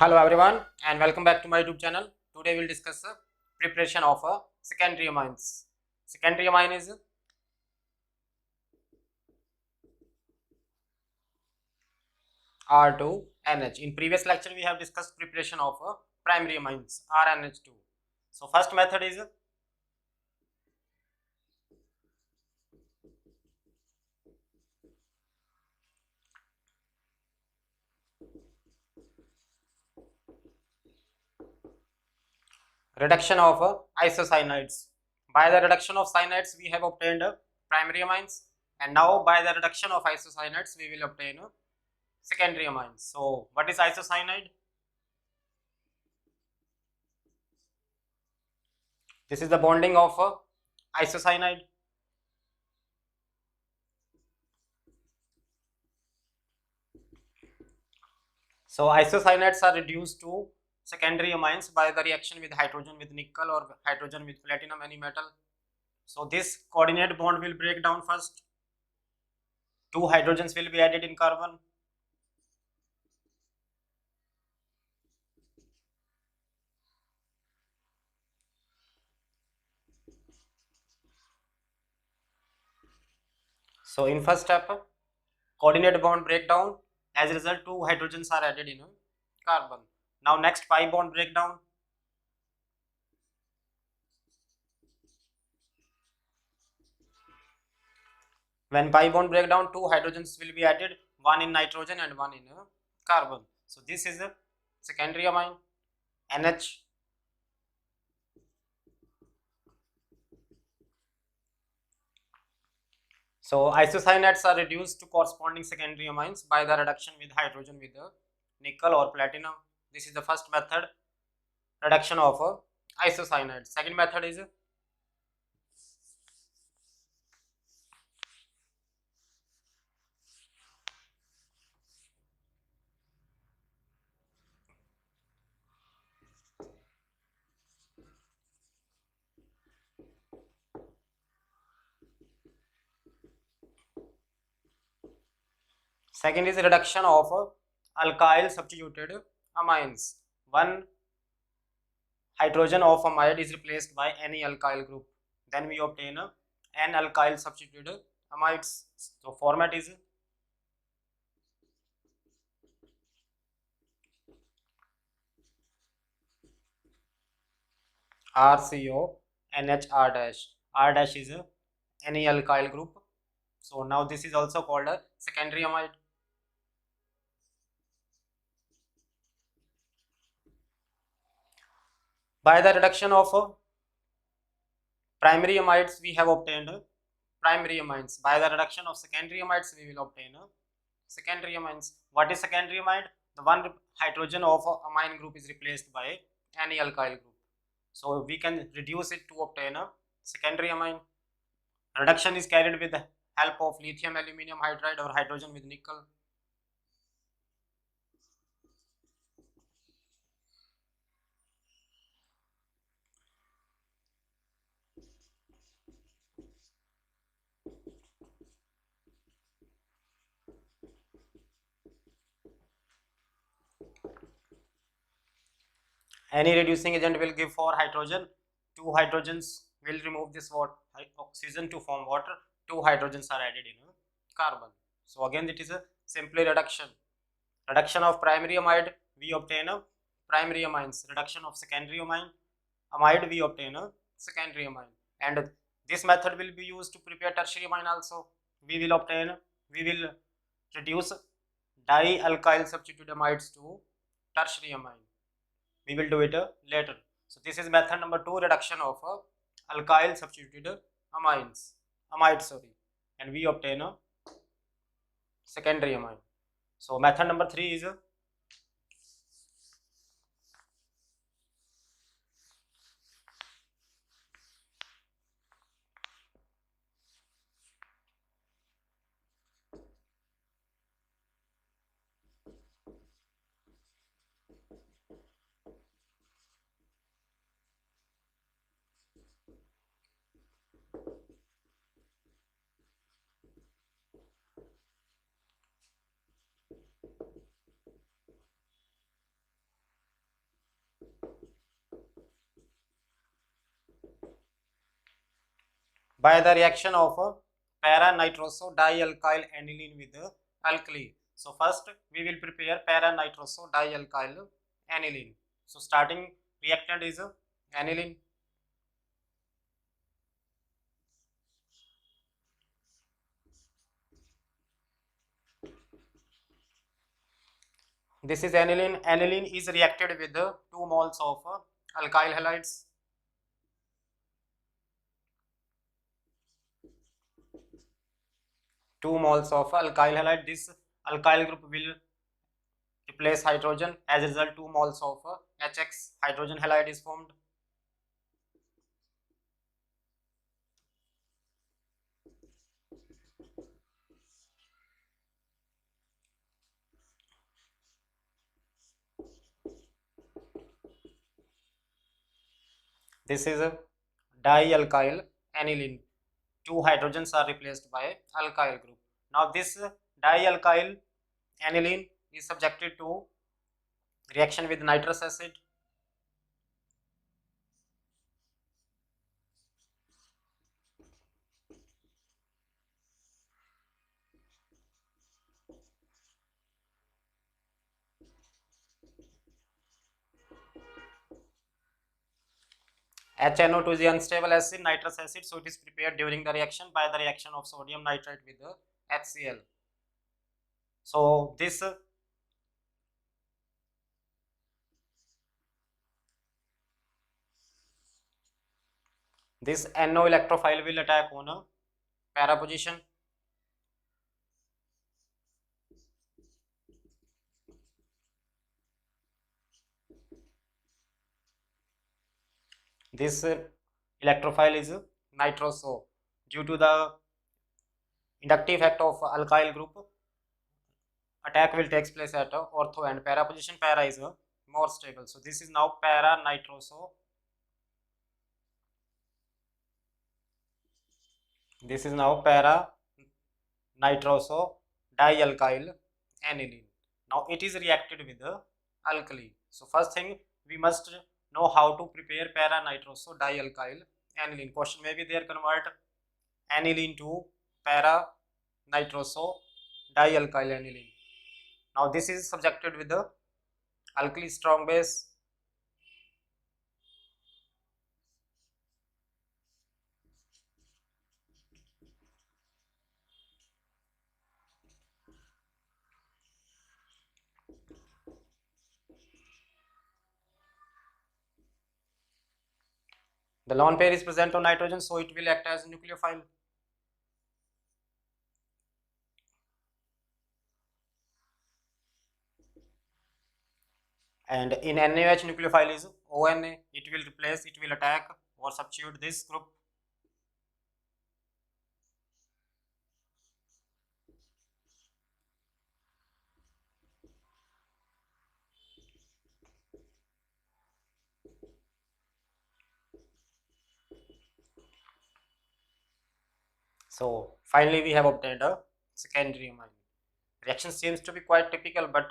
Hello everyone and welcome back to my YouTube channel. Today we'll discuss preparation of secondary amines. Secondary amine is R2NH. In previous lecture we have discussed preparation of primary amines RNH2. So first method is reduction of isocyanides. By the reduction of cyanides we have obtained primary amines, and now by the reduction of isocyanides we will obtain secondary amines. So what is isocyanide? This is the bonding of isocyanide. So isocyanates are reduced to secondary amines by the reaction with hydrogen with nickel or hydrogen with platinum, any metal. So this coordinate bond will break down first. Two hydrogens will be added in carbon. So in first step, coordinate bond breakdown. As a result, two hydrogens are added in carbon. Now next pi bond breakdown. When pi bond breakdown, two hydrogens will be added, one in nitrogen and one in carbon. So this is a secondary amine, NH. So isocyanates are reduced to corresponding secondary amines by the reduction with hydrogen with nickel or platinum. This is the first method, reduction of isocyanates. Second method is reduction of alkyl substituted amines. One hydrogen of amide is replaced by any alkyl group. Then we obtain an alkyl substituted amides. So format is RCO NH R dash. R dash is any alkyl group. So now this is also called a secondary amide. By the reduction of primary amides we have obtained primary amines. By the reduction of secondary amides we will obtain secondary amines. What is secondary amide? The one hydrogen of amine group is replaced by any alkyl group. So we can reduce it to obtain a secondary amine. Reduction is carried with the help of lithium aluminum hydride or hydrogen with nickel. Any reducing agent will give 4 hydrogen. 2 hydrogens will remove this oxygen to form water. 2 hydrogens are added in carbon. So again it is a simply reduction. Reduction of primary amide we obtain a primary amines. Reduction of secondary amide we obtain a secondary amine. And this method will be used to prepare tertiary amine also. We will reduce dialkyl substituted amides to tertiary amine. We will do it later. So this is method number 2, reduction of alkyl substituted amides, and we obtain a secondary amine. So method number 3 is by the reaction of para-nitroso-dialkyl aniline with alkali. So first we will prepare para-nitroso-dialkyl aniline. So starting reactant is aniline. This is aniline. Aniline is reacted with 2 moles of alkyl halides. Two moles of alkyl halide. This alkyl group will replace hydrogen. As a result, 2 moles of HX hydrogen halide is formed. This is a dialkyl aniline. 2 hydrogens are replaced by alkyl group. Now this dialkyl aniline is subjected to reaction with nitrous acid. HNO2 is the unstable acid, nitrous acid, so it is prepared during the reaction by the reaction of sodium nitrate with the HCl. So this NO electrophile will attack on a para position. This electrophile is nitroso. Due to the inductive effect of alkyl group, attack will take place at ortho and para position. Para is more stable. So this is now para nitroso. This is now para nitroso dialkyl aniline. Now it is reacted with the alkali. So first thing we must know how to prepare para nitroso dialkyl aniline. Question may be there, convert aniline to para nitroso dialkyl aniline. Now this is subjected with the alkali strong base. The lone pair is present on nitrogen, so it will act as a nucleophile. And in NaOH nucleophile is ONA. It will attack or substitute this group. So finally we have obtained a secondary amine. Reaction seems to be quite typical, but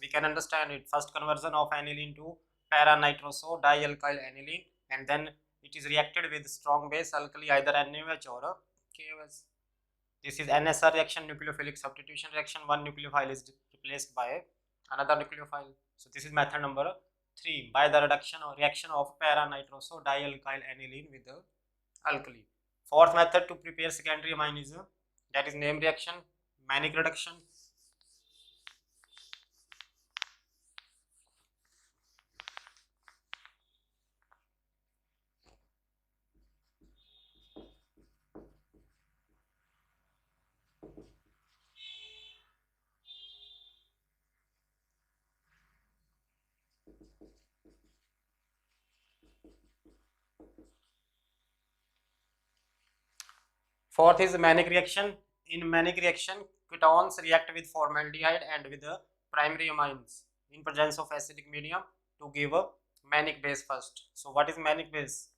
we can understand it. First conversion of aniline to para nitroso dialkyl aniline, and then it is reacted with strong base alkali, either NaOH or KOH. This is NSR reaction, nucleophilic substitution reaction. One nucleophile is replaced by another nucleophile. So this is method number 3, by the reduction or reaction of para nitroso dialkyl aniline with the alkali. Fourth method to prepare secondary amine is that is name reaction, Mannich reduction. Fourth is Mannich reaction. In Mannich reaction, ketones react with formaldehyde and with the primary amines in presence of acidic medium to give a Mannich base first. So what is Mannich base?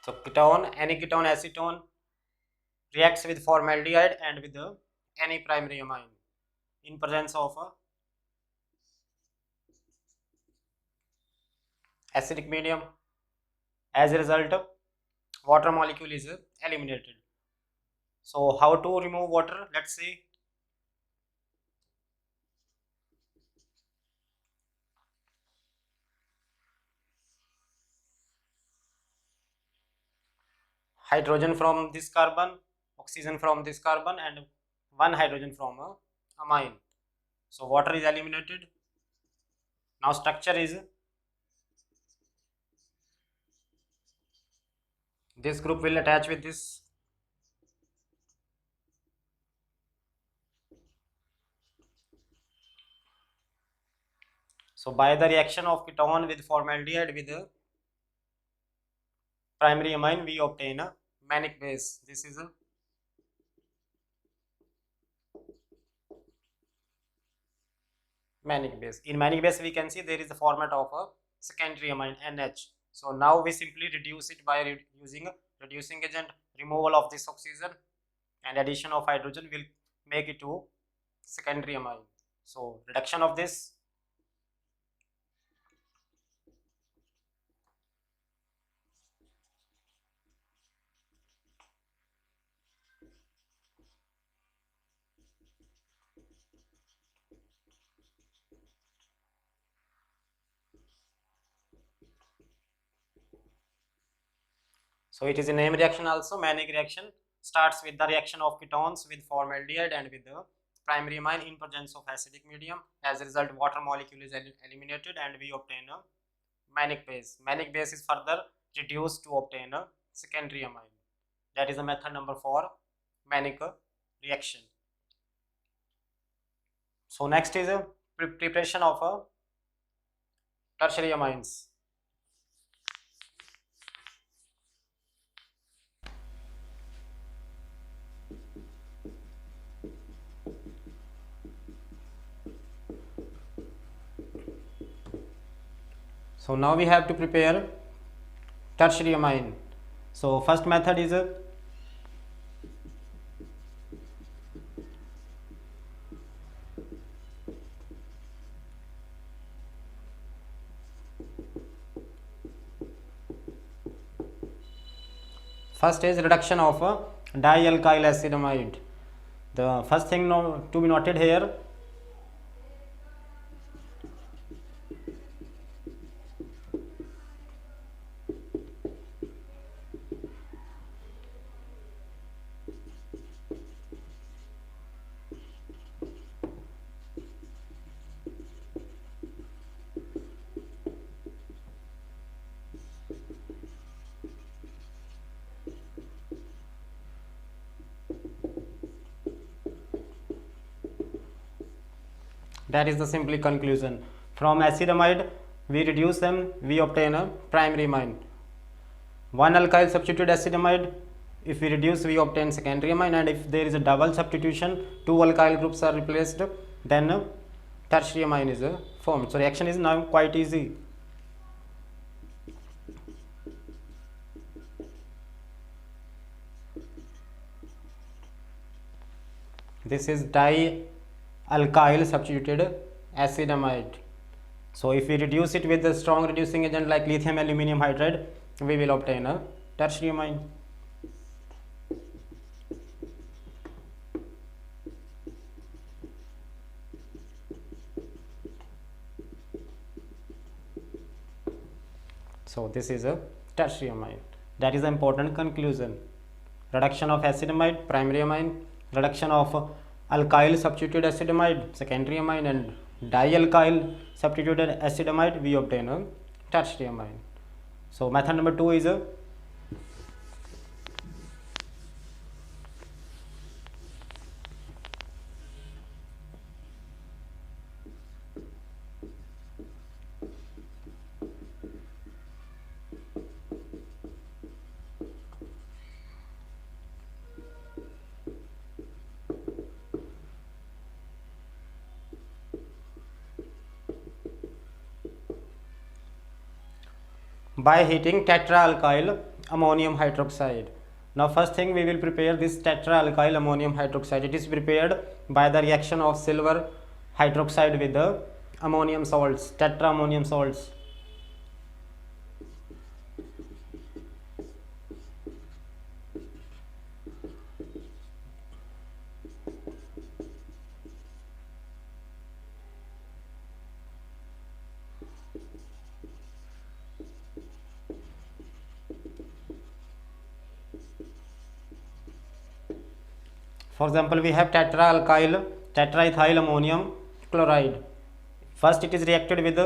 So ketone, any ketone acetone reacts with formaldehyde and with any primary amine in presence of acidic medium. As a result, water molecule is eliminated. So how to remove water? Let's see. Hydrogen from this carbon, oxygen from this carbon, and one hydrogen from amine. So water is eliminated. Now structure is this group will attach with this. So by the reaction of ketone with formaldehyde with primary amine, we obtain a manic base. This is a manic base. In manic base, we can see there is a format of a secondary amine NH. So now we simply reduce it by using a reducing agent. Removal of this oxygen and addition of hydrogen will make it to secondary amine. So reduction of this. So it is a name reaction also. Manic reaction starts with the reaction of ketones with formaldehyde and with the primary amine in presence of acidic medium. As a result, water molecule is eliminated and we obtain a manic base. Manic base is further reduced to obtain a secondary amine. That is the method number 4, manic reaction. So next is a preparation of a tertiary amines. So now we have to prepare tertiary amine. So first method is reduction of dialkyl acetamide. The first thing to be noted here, that is the simply conclusion. From acetamide we reduce them, we obtain a primary amine. One alkyl substituted acetamide, if we reduce we obtain secondary amine, and if there is a double substitution, two alkyl groups are replaced, then tertiary amine is formed. So reaction is now quite easy. This is dialkyl substituted acetamide. So if we reduce it with a strong reducing agent like lithium aluminium hydride, we will obtain a tertiary amine. So this is a tertiary amine. That is the important conclusion. Reduction of acetamide, primary amine, reduction of alkyl substituted acetamide, secondary amine, and dialkyl substituted acetamide, we obtain a tertiary amine. So method number 2 is by heating tetraalkyl ammonium hydroxide. Now first thing we will prepare this tetraalkyl ammonium hydroxide. It is prepared by the reaction of silver hydroxide with the ammonium salts, tetraammonium salts. For example, we have tetraethyl ammonium chloride. First it is reacted with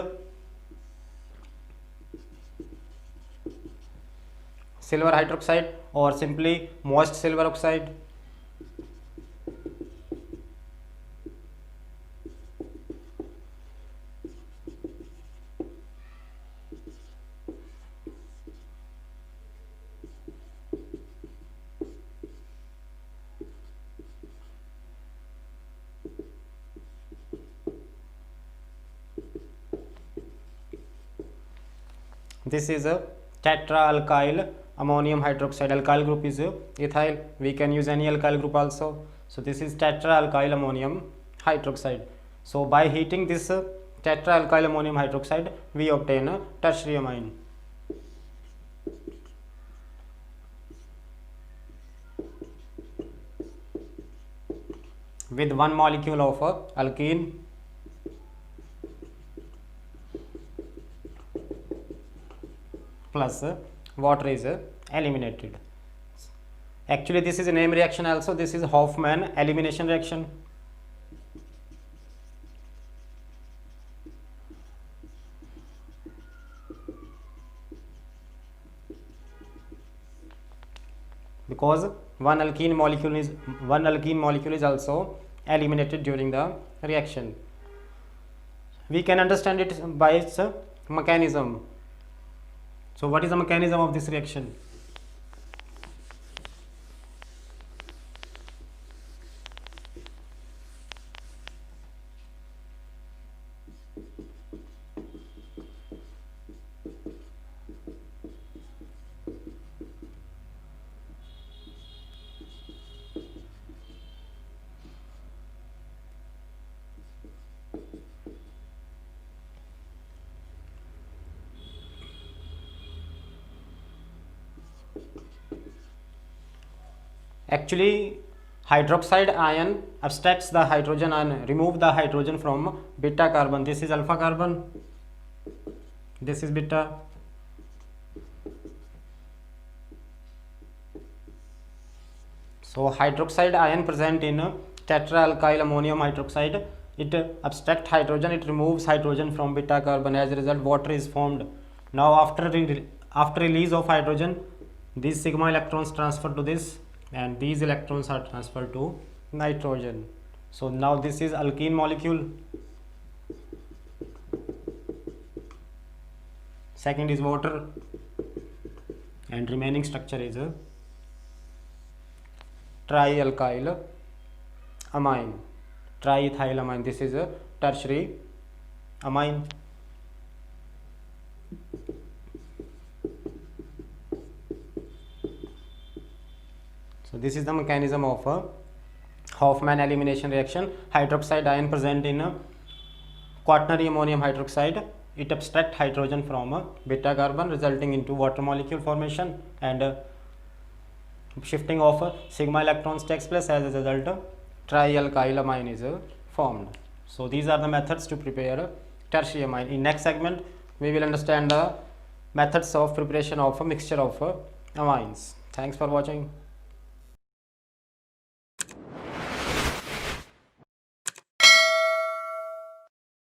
silver hydroxide or simply moist silver oxide. This is a tetraalkyl ammonium hydroxide. Alkyl group is ethyl. We can use any alkyl group also. So this is tetraalkyl ammonium hydroxide. So by heating this tetraalkyl ammonium hydroxide, we obtain a tertiary amine. With one molecule of alkene plus water is eliminated. Actually this is a name reaction also. This is Hofmann elimination reaction. Because one alkene molecule is also eliminated during the reaction. We can understand it by its mechanism. So what is the mechanism of this reaction? Actually hydroxide ion abstracts the hydrogen and remove the hydrogen from beta carbon. This is alpha carbon, this is beta. So hydroxide ion present in tetraalkyl ammonium hydroxide, it abstracts hydrogen, it removes hydrogen from beta carbon. As a result, water is formed. Now after release of hydrogen, these sigma electrons transfer to this and these electrons are transferred to nitrogen. So now this is alkene molecule, second is water, and remaining structure is a trialkyl amine, triethyl amine. This is a tertiary amine. So this is the mechanism of a Hofmann elimination reaction. Hydroxide ion present in quaternary ammonium hydroxide, it abstracts hydrogen from beta carbon, resulting into water molecule formation, and shifting of sigma electrons takes place. As a result, trialkyl amine is formed. So these are the methods to prepare tertiary amine. In next segment we will understand the methods of preparation of a mixture of amines. Thanks for watching.